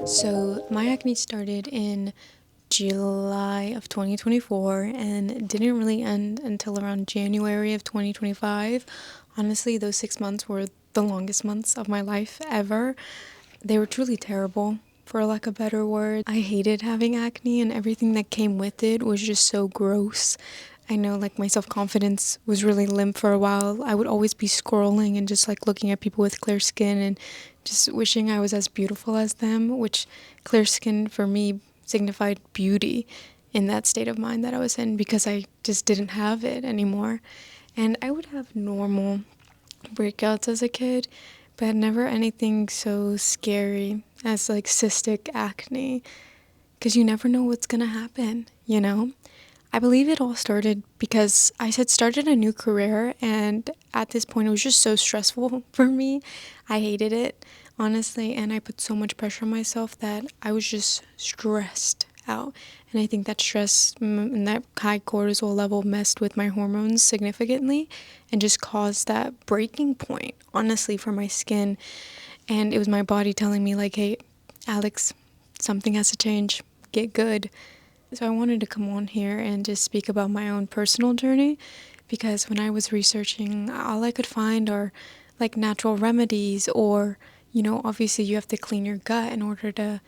So my acne started in July of 2024 and didn't really end until around January of 2025. Honestly, those 6 months were the longest months of my life ever. They were truly terrible, for lack of better word. I hated having acne, and everything that came with it was just so gross. I know, like, my self-confidence was really limp for a while. I would always be scrolling and just like looking at people with clear skin and just wishing I was as beautiful as them, which clear skin for me signified beauty in that state of mind that I was in, because I just didn't have it anymore. And I would have normal breakouts as a kid, but never anything so scary as like cystic acne, because you never know what's gonna happen, you know? I believe it all started because I had started a new career, and at this point it was just so stressful for me. I hated it, honestly, and I put so much pressure on myself that I was just stressed out. And I think that stress and that high cortisol level messed with my hormones significantly and just caused that breaking point, honestly, for my skin. And it was my body telling me, like, hey, Alex, something has to change. Get good. So I wanted to come on here and just speak about my own personal journey, because when I was researching, all I could find are like natural remedies, or, obviously you have to clean your gut in order to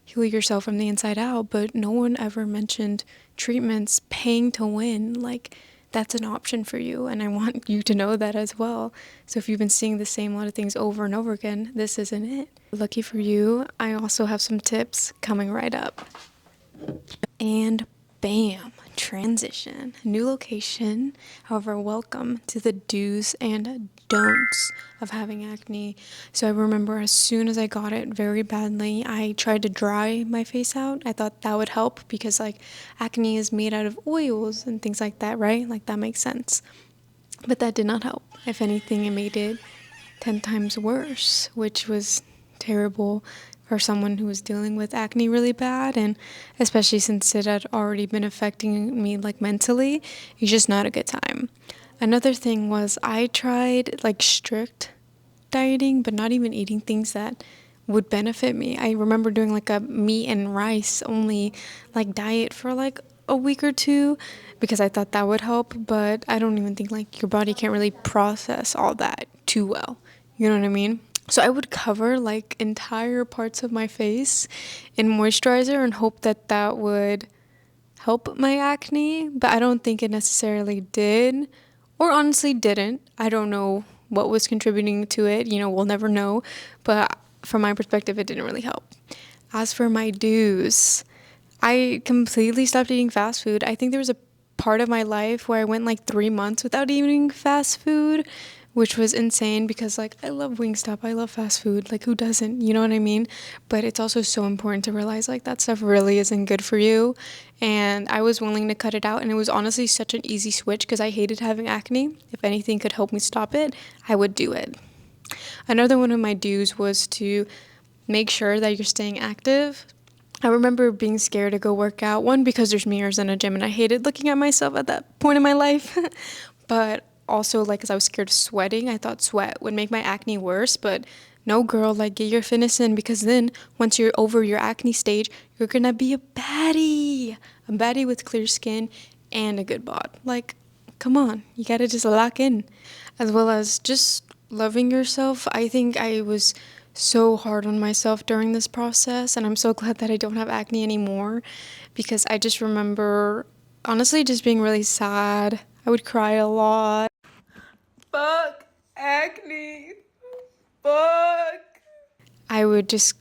heal yourself from the inside out, but no one ever mentioned treatments paying to win. Like, that's an option for you, and I want you to know that as well. So if you've been seeing the same lot of things over and over again, this isn't it. Lucky for you, I also have some tips coming right up. And bam, transition. New location. However, welcome to the do's and don'ts of having acne. So I remember as soon as I got it very badly, I tried to dry my face out. I thought that would help because, like, acne is made out of oils and things like that, right? Like, that makes sense. But that did not help. If anything, it made it 10 times worse, which was terrible for someone who was dealing with acne really bad, and especially since it had already been affecting me, like, mentally. It's just not a good time. Another thing was I tried like strict dieting, but not even eating things that would benefit me. I remember doing like a meat and rice only like diet for like a week or two because I thought that would help, but I don't even think, like, your body can't really process all that too well. You know what I mean? So I would cover like entire parts of my face in moisturizer and hope that that would help my acne, but I don't think it necessarily did, or honestly didn't. I don't know what was contributing to it. We'll never know, but from my perspective, it didn't really help. As for my do's, I completely stopped eating fast food. I think there was a part of my life where I went like 3 months without eating fast food, which was insane because, like, I love Wingstop. I love fast food. Like, who doesn't? You know what I mean? But it's also so important to realize, like, that stuff really isn't good for you. And I was willing to cut it out. And it was honestly such an easy switch because I hated having acne. If anything could help me stop it, I would do it. Another one of my do's was to make sure that you're staying active. I remember being scared to go work out. One, because there's mirrors in a gym and I hated looking at myself at that point in my life. But also, like, because I was scared of sweating, I thought sweat would make my acne worse. But no, girl, like, get your fitness in, because then once you're over your acne stage, you're gonna be a baddie with clear skin and a good bod. Like, come on, you gotta just lock in. As well as just loving yourself. I think I was so hard on myself during this process, and I'm so glad that I don't have acne anymore, because I just remember honestly just being really sad. I would cry a lot. Fuck acne. Fuck. I would just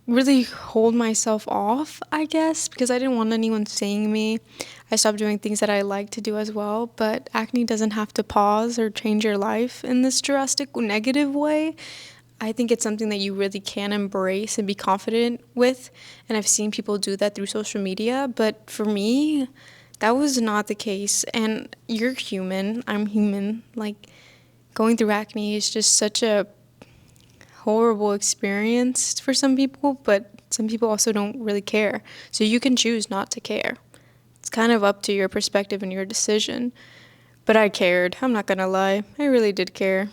really hold myself off, I guess, because I didn't want anyone seeing me. I stopped doing things that I like to do as well, but acne doesn't have to pause or change your life in this drastic negative way. I think it's something that you really can embrace and be confident with, and I've seen people do that through social media, but for me, that was not the case. And you're human, I'm human. Like, going through acne is just such a horrible experience for some people, but some people also don't really care. So you can choose not to care. It's kind of up to your perspective and your decision. But I cared. I'm not gonna lie. I really did care.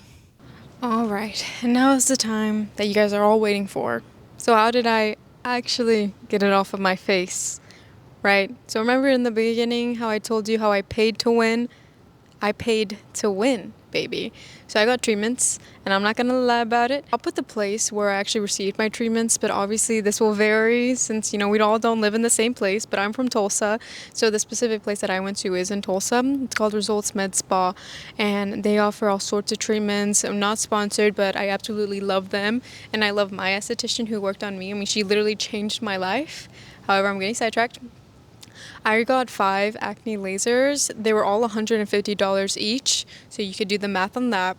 All right, and now is the time that you guys are all waiting for. So how did I actually get it off of my face, right? So remember in the beginning how I told you how I paid to win? I paid to win, baby. So I got treatments, and I'm not gonna lie about it. I'll put the place where I actually received my treatments, but obviously this will vary since, we all don't live in the same place, but I'm from Tulsa. So the specific place that I went to is in Tulsa. It's called Results Med Spa, and they offer all sorts of treatments. I'm not sponsored, but I absolutely love them, and I love my esthetician who worked on me. I mean, she literally changed my life. However, I'm getting sidetracked. I got 5 acne lasers. They were all $150 each, so you could do the math on that.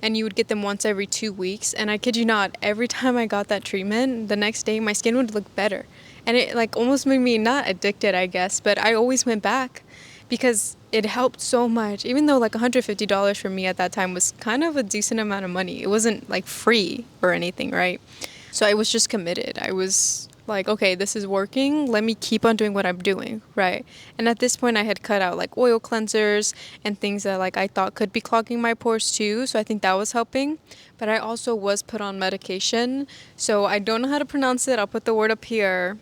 And you would get them once every 2 weeks. And I kid you not, every time I got that treatment, the next day my skin would look better. And it like almost made me not addicted, I guess, but I always went back because it helped so much. Even though like $150 for me at that time was kind of a decent amount of money. It wasn't like free or anything, right? So I was just committed. I was like, okay, this is working. Let me keep on doing what I'm doing, right? And at this point, I had cut out like oil cleansers and things that like I thought could be clogging my pores too. So I think that was helping. But I also was put on medication. So I don't know how to pronounce it. I'll put the word up here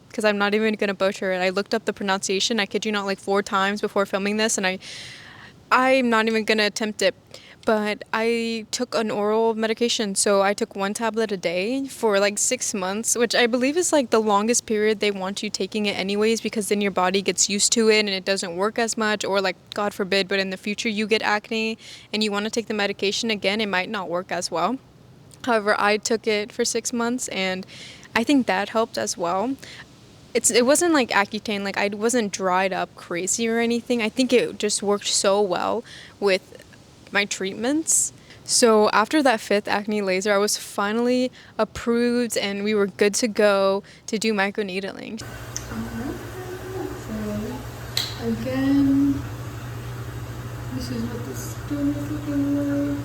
because I'm not even gonna butcher it. I looked up the pronunciation. I kid you not, like 4 times before filming this, and I'm not even gonna attempt it. But I took an oral medication, so I took 1 tablet a day for like 6 months, which I believe is like the longest period they want you taking it anyways, because then your body gets used to it and it doesn't work as much, or like God forbid, but in the future you get acne and you want to take the medication again, it might not work as well. However, I took it for 6 months and I think that helped as well. It wasn't like Accutane, like I wasn't dried up crazy or anything. I think it just worked so well with my treatments. So after that 5th acne laser, I was finally approved and we were good to go to do microneedling. So again, this is what the skin is looking like.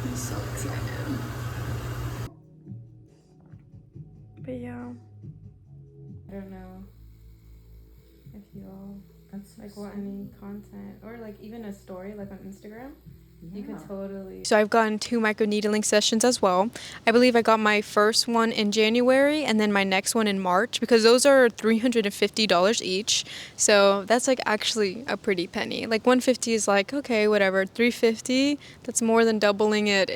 I'm so excited. But yeah, I don't know if you all like want any content or like even a story like on Instagram. You could totally. So I've gotten 2 microneedling sessions as well. I believe I got my first one in January and then my next one in March, because those are $350 each. So that's like actually a pretty penny. Like 150 is like, okay, whatever. 350, that's more than doubling it.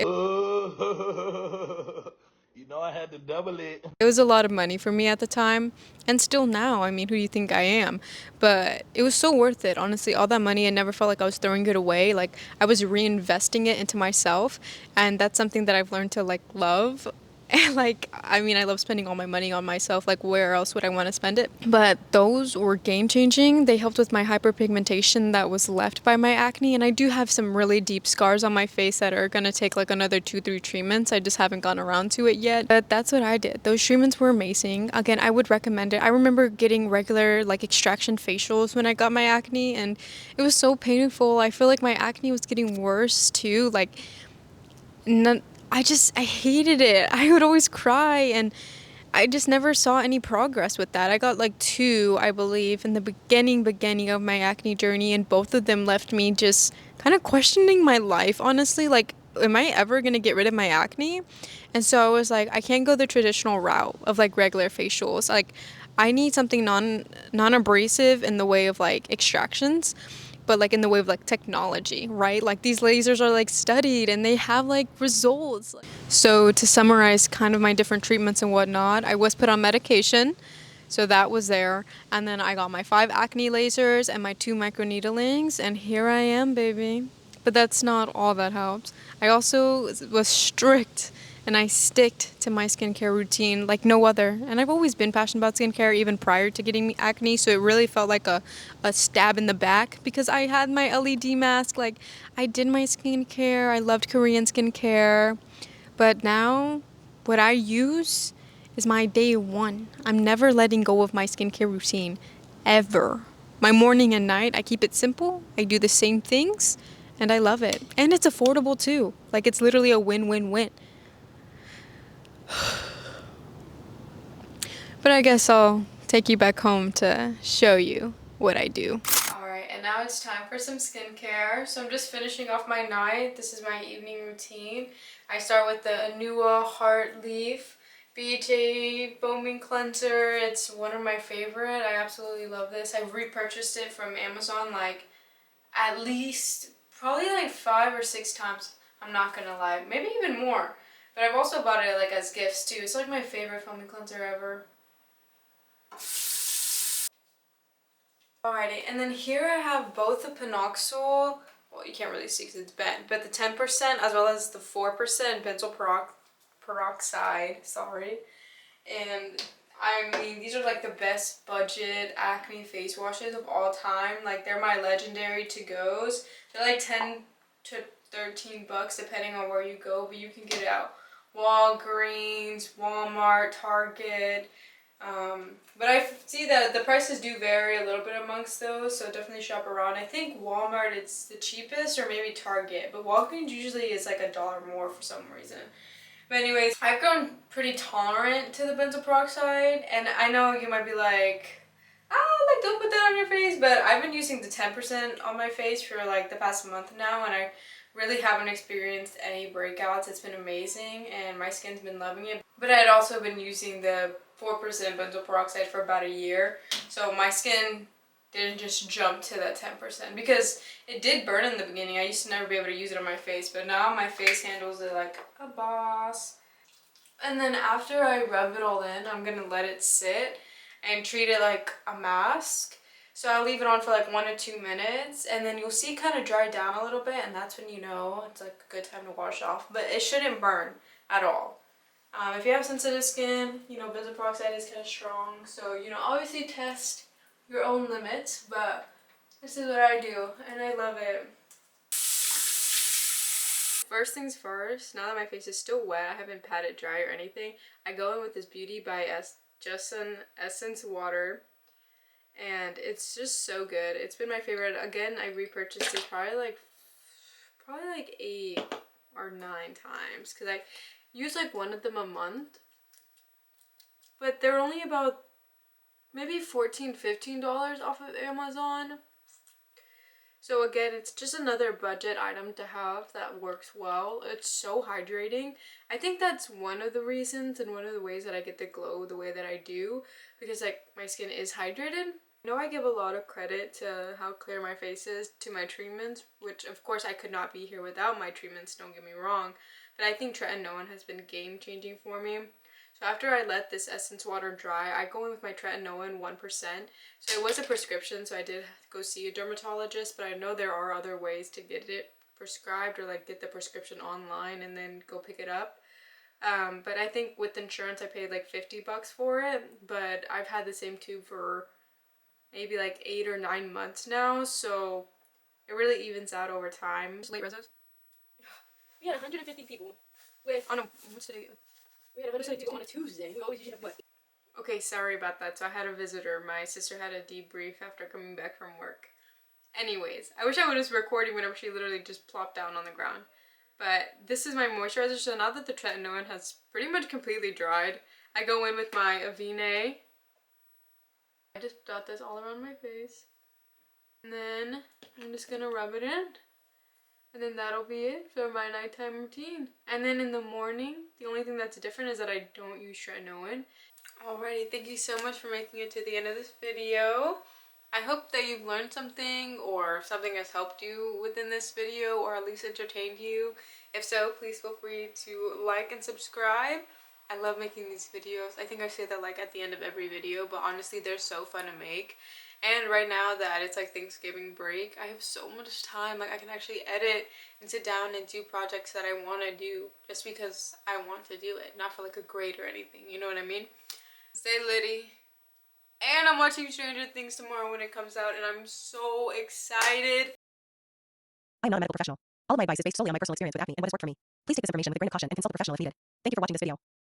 I had to double it. It was a lot of money for me at the time, and still now. I mean, who do you think I am? But it was so worth it, honestly. All that money, I never felt like I was throwing it away. Like, I was reinvesting it into myself, and that's something that I've learned to, like, love. And like, I mean, I love spending all my money on myself. Like, where else would I want to spend it? But those were game changing. They helped with my hyperpigmentation that was left by my acne. And I do have some really deep scars on my face that are going to take like another 2-3 treatments. I just haven't gone around to it yet. But that's what I did. Those treatments were amazing. Again, I would recommend it. I remember getting regular like extraction facials when I got my acne, and it was so painful. I feel like my acne was getting worse too. Like, I hated it. I would always cry, and I just never saw any progress with that. I got like 2, I believe, in the beginning of my acne journey, and both of them left me just kind of questioning my life, honestly. Like, am I ever going to get rid of my acne? And so I was like, I can't go the traditional route of like regular facials. Like, I need something non-abrasive in the way of like extractions, but like in the way of like technology, right? Like these lasers are like studied and they have like results. So to summarize kind of my different treatments and whatnot, I was put on medication. So that was there. And then I got my 5 acne lasers and my 2 microneedlings, and here I am, baby. But that's not all that helped. I also was strict and I sticked to my skincare routine like no other. And I've always been passionate about skincare even prior to getting acne, so it really felt like a stab in the back because I had my LED mask. Like, I did my skincare. I loved Korean skincare. But now what I use is my day one. I'm never letting go of my skincare routine, ever. My morning and night, I keep it simple. I do the same things, and I love it. And it's affordable too. Like, it's literally a win-win-win. But I guess I'll take you back home to show you what I do. Alright, and now it's time for some skincare. So I'm just finishing off my night. This is my evening routine. I start with the Anua Heart Leaf BHA foaming cleanser. It's one of my favorite. I absolutely love this. I've repurchased it from Amazon like at least probably like 5 or 6 times. I'm not gonna lie, maybe even more. But I've also bought it like as gifts too. It's like my favorite foaming cleanser ever. Alrighty, and then here I have both the Panoxyl, well you can't really see because it's bent, but the 10% as well as the 4% benzoyl peroxide, sorry. And I mean, these are like the best budget acne face washes of all time. Like they're my legendary to-goes. They're like 10 to 13 bucks depending on where you go, but you can get it out Walgreens, Walmart, Target. But I see that the prices do vary a little bit amongst those, so definitely shop around. I think Walmart it's the cheapest, or maybe Target, but Walgreens usually is like $1 more for some reason. But anyways, I've grown pretty tolerant to the benzoyl peroxide, and I know you might be like, like don't put that on your face, but I've been using the 10% on my face for like the past month now, and I really haven't experienced any breakouts. It's been amazing, and my skin's been loving it. But I had also been using the 4% benzoyl peroxide for about a year, so my skin didn't just jump to that 10% because it did burn in the beginning. I used to never be able to use it on my face, but now my face handles it like a boss. And then after I rub it all in, I'm gonna let it sit and treat it like a mask. So I'll leave it on for like 1 or 2 minutes, and then you'll see it kind of dry down a little bit, and that's when you know it's like a good time to wash off. But it shouldn't burn at all. If you have sensitive skin, you know, benzoyl peroxide is kind of strong. So, you know, obviously test your own limits, but this is what I do, and I love it. First things first, now that my face is still wet, I haven't pat it dry or anything, I go in with this Beauty by Justin Essence water, and it's just so good. It's been my favorite. Again, I repurchased it probably like 8 or 9 times because I use like one of them a month, but they're only about maybe $14–15 off of Amazon. So again, it's just another budget item to have that works well. It's so hydrating. I think that's one of the reasons and one of the ways that I get the glow the way that I do, because like my skin is hydrated. I know I give a lot of credit to how clear my face is to my treatments, which of course I could not be here without my treatments, don't get me wrong, but I think tretinoin has been game changing for me. So after I let this essence water dry, I go in with my tretinoin 1%. So it was a prescription, so I did go see a dermatologist, but I know there are other ways to get it prescribed or like get the prescription online and then go pick it up. But I think with insurance I paid like 50 bucks for it, but I've had the same tube for maybe like 8 or 9 months now, so it really evens out over time. Late resos. We had 150 people with, oh no, what's today? We had 150 people on a Tuesday. We always usually have what? Okay, sorry about that. So I had a visitor. My sister had a debrief after coming back from work. Anyways, I wish I was recording whenever she literally just plopped down on the ground. But this is my moisturizer. So now that the tretinoin has pretty much completely dried, I go in with my Avene. I just dot this all around my face. And then I'm just gonna rub it in. And then that'll be it for my nighttime routine. And then in the morning, the only thing that's different is that I don't use tretinoin. Alrighty, thank you so much for making it to the end of this video. I hope that you've learned something or something has helped you within this video or at least entertained you. If so, please feel free to like and subscribe. I love making these videos. I think I say that like at the end of every video, but honestly they're so fun to make. And right now that it's like Thanksgiving break, I have so much time. Like I can actually edit and sit down and do projects that I want to do just because I want to do it, not for like a grade or anything, you know what I mean? Stay litty. And I'm watching Stranger Things tomorrow when it comes out, and I'm so excited. I'm not a medical professional. All of my advice is based solely on my personal experience with acne and what has worked for me. Please take this information with a grain of caution and consult a professional if needed. Thank you for watching this video.